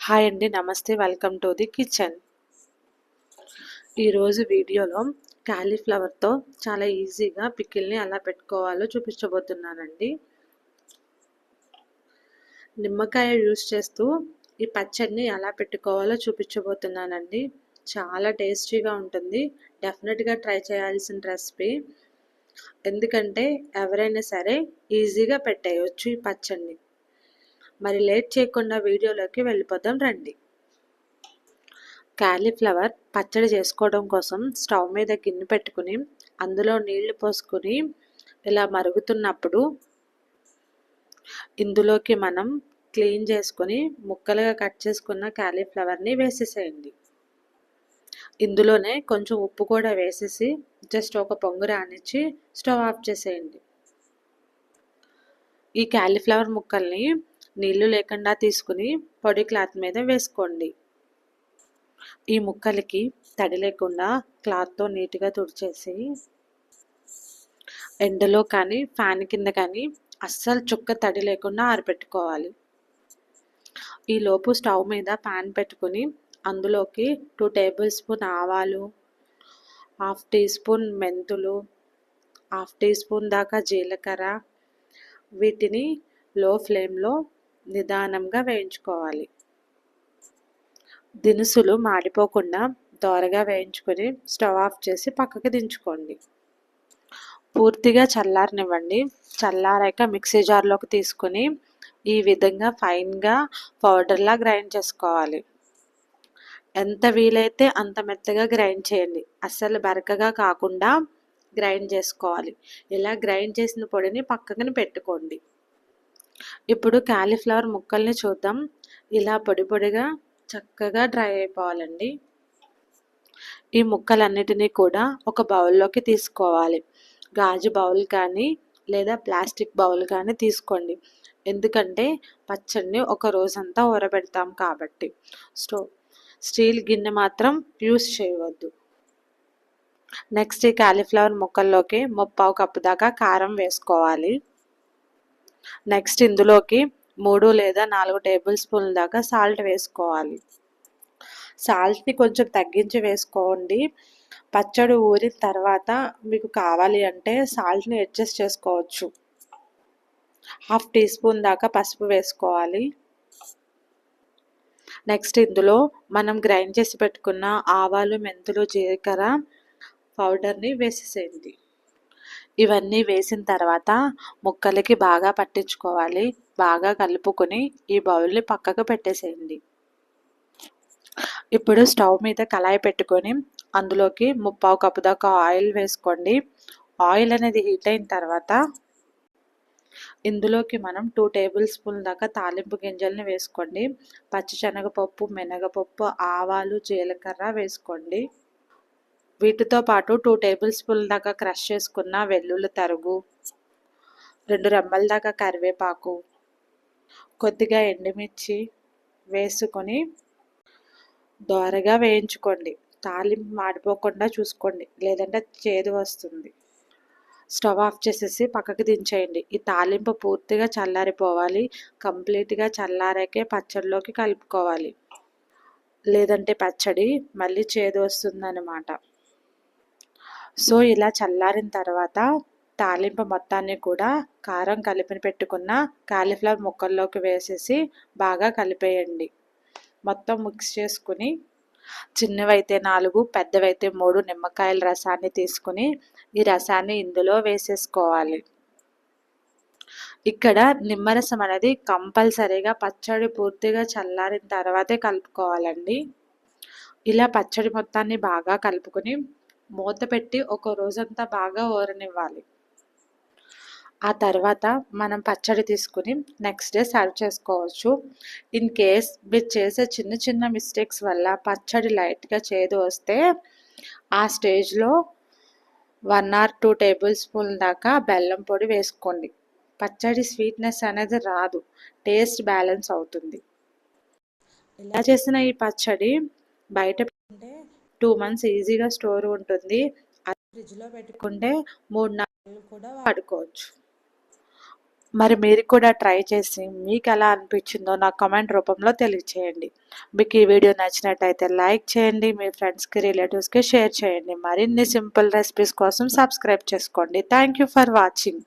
Hi అండి, నమస్తే. Welcome to the kitchen. ఈరోజు వీడియోలో క్యాలీఫ్లవర్తో చాలా ఈజీగా పికిల్ని ఎలా పెట్టుకోవాలో చూపించబోతున్నానండి. నిమ్మకాయ యూస్ చేస్తూ ఈ పచ్చడిని ఎలా పెట్టుకోవాలో చూపించబోతున్నానండి. చాలా టేస్టీగా ఉంటుంది. డెఫినెట్గా ట్రై చేయాల్సిన రెసిపీ. ఎందుకంటే ఎవరైనా సరే ఈజీగా పెట్టేయచ్చు ఈ పచ్చడిని. మరి లేట్ చేయకుండా వీడియోలోకి వెళ్ళిపోదాం రండి. క్యాలీఫ్లవర్ పచ్చడి చేసుకోవడం కోసం స్టవ్ మీద గిన్నె పెట్టుకుని అందులో నీళ్లు పోసుకుని ఇలా మరుగుతున్నప్పుడు ఇందులోకి మనం క్లీన్ చేసుకుని ముక్కలుగా కట్ చేసుకున్న క్యాలీఫ్లవర్ని వేసేసేయండి. ఇందులోనే కొంచెం ఉప్పు కూడా వేసేసి జస్ట్ ఒక పొంగు రానిచ్చి స్టవ్ ఆఫ్ చేసేయండి. ఈ క్యాలీఫ్లవర్ ముక్కల్ని నీళ్లు లేకుండా తీసుకుని పొడి క్లాత్ మీద వేసుకోండి. ఈ ముక్కలకి తడి లేకుండా క్లాత్తో నీట్గా తుడిచేసి ఎండలో కానీ ఫ్యాన్ కింద కానీ అస్సలు చుక్క తడి లేకుండా ఆరబెట్టుకోవాలి. ఈలోపు స్టవ్ మీద ప్యాన్ పెట్టుకుని అందులోకి 2 టేబుల్ స్పూన్ ఆవాలు, 1/2 టీ స్పూన్ మెంతులు, 1/2 టీ స్పూన్ దాకా జీలకర్ర, వీటిని లో ఫ్లేమ్లో నిదానంగా వేయించుకోవాలి. దినుసులు మాడిపోకుండా దోరగా వేయించుకొని స్టవ్ ఆఫ్ చేసి పక్కకి దించుకోండి. పూర్తిగా చల్లారనివ్వండి. చల్లారాక మిక్సీ జార్లోకి తీసుకొని ఈ విధంగా ఫైన్గా పౌడర్లా గ్రైండ్ చేసుకోవాలి. ఎంత వీలైతే అంత మెత్తగా గ్రైండ్ చేయండి. అస్సలు బరకగా కాకుండా గ్రైండ్ చేసుకోవాలి. ఇలా గ్రైండ్ చేసిన పొడిని పక్కన పెట్టుకోండి. ఇప్పుడు క్యాలీఫ్లవర్ ముక్కల్ని చూద్దాం. ఇలా పొడి పొడిగా చక్కగా డ్రై అయిపోవాలండి. ఈ ముక్కలన్నిటినీ కూడా ఒక బౌల్లోకి తీసుకోవాలి. గాజు బౌల్ కానీ లేదా ప్లాస్టిక్ బౌల్ కానీ తీసుకోండి. ఎందుకంటే పచ్చడిని ఒక రోజంతా ఊరబెడతాం కాబట్టి. స్టీల్ గిన్నె మాత్రం యూస్ చేయవద్దు. నెక్స్ట్ ఈ క్యాలీఫ్లవర్ ముక్కల్లోకి 3/4 కప్పు దాకా కారం వేసుకోవాలి. నెక్స్ట్ ఇందులోకి 3 లేదా 4 టేబుల్ స్పూన్ల దాకా సాల్ట్ వేసుకోవాలి. సాల్ట్ని కొంచెం తగ్గించి వేసుకోండి. పచ్చడి ఊరిన తర్వాత మీకు కావాలి అంటే సాల్ట్ని అడ్జస్ట్ చేసుకోవచ్చు. 1/2 టీ స్పూన్ దాకా పసుపు వేసుకోవాలి. నెక్స్ట్ ఇందులో మనం గ్రైండ్ చేసి పెట్టుకున్న ఆవాలు, మెంతులు, జీలకర్ర పౌడర్ని వేసేసేయండి. ఇవన్నీ వేసిన తర్వాత ముక్కలకి బాగా పట్టించుకోవాలి. బాగా కలుపుకొని ఈ బౌల్ని పక్కకు పెట్టేసేయండి. ఇప్పుడు స్టవ్ మీద కళాయి పెట్టుకొని అందులోకి 3/4 కప్పు దాకా ఆయిల్ వేసుకోండి. ఆయిల్ అనేది హీట్ అయిన తర్వాత ఇందులోకి మనం 2 టేబుల్ స్పూన్ల దాకా తాలింపు గింజల్ని వేసుకోండి. పచ్చిశనగపప్పు, మినగపప్పు, ఆవాలు, జీలకర్ర వేసుకోండి. వీటితో పాటు 2 టేబుల్ స్పూన్ల దాకా క్రష్ చేసుకున్న వెల్లుల్లి తరుగు, 2 రెమ్మల దాకా కరివేపాకు, కొద్దిగా ఎండుమిర్చి వేసుకొని దోరగా వేయించుకోండి. తాలింపు మాడిపోకుండా చూసుకోండి, లేదంటే చేదు వస్తుంది. స్టవ్ ఆఫ్ చేసేసి పక్కకి దించేయండి. ఈ తాలింపు పూర్తిగా చల్లారిపోవాలి. కంప్లీట్గా చల్లారాకే పచ్చడిలోకి కలుపుకోవాలి, లేదంటే పచ్చడి మళ్ళీ చేదు వస్తుందన్నమాట. సో ఇలా చల్లారిన తర్వాత తాలింపు మొత్తాన్ని కూడా కారం కలిపి పెట్టుకున్న కాలీఫ్లవర్ ముక్కల్లోకి వేసేసి బాగా కలిపేయండి. మొత్తం మిక్స్ చేసుకుని చిన్నవైతే 4, పెద్దవైతే 3 నిమ్మకాయల రసాన్ని తీసుకుని ఈ రసాన్ని ఇందులో వేసేసుకోవాలి. ఇక్కడ నిమ్మరసం అనేది కంపల్సరీగా పచ్చడి పూర్తిగా చల్లారిన తర్వాతే కలుపుకోవాలండి. ఇలా పచ్చడి మొత్తాన్ని బాగా కలుపుకొని మూత పెట్టి ఒక రోజంతా బాగా ఊరనివ్వాలి. ఆ తర్వాత మనం పచ్చడి తీసుకుని నెక్స్ట్ డే సర్వ్ చేసుకోవచ్చు. ఇన్ కేస్ మీరు చేసే చిన్న చిన్న మిస్టేక్స్ వల్ల పచ్చడి లైట్గా చేదు వస్తే ఆ స్టేజ్లో 1 or 2 టేబుల్ స్పూన్ల దాకా బెల్లం పొడి వేసుకోండి. పచ్చడి స్వీట్నెస్ అనేది రాదు, టేస్ట్ బ్యాలెన్స్ అవుతుంది. ఇలా చేసిన ఈ పచ్చడి బయట పెట్టుకుంటే 2 months ఈజీగా స్టోర్ ఉంటుంది. అది ఫ్రిడ్జ్లో పెట్టుకుంటే 3-4 నెలలు కూడా వాడుకోవచ్చు. మరి మీరు కూడా ట్రై చేసి మీకు ఎలా అనిపించిందో నాకు కామెంట్ రూపంలో తెలియచేయండి. మీకు ఈ వీడియో నచ్చినట్టయితే లైక్ చేయండి, మీ ఫ్రెండ్స్కి రిలేటివ్స్కి షేర్ చేయండి. మరిన్ని సింపుల్ రెసిపీస్ కోసం సబ్స్క్రైబ్ చేసుకోండి. Thank you for watching.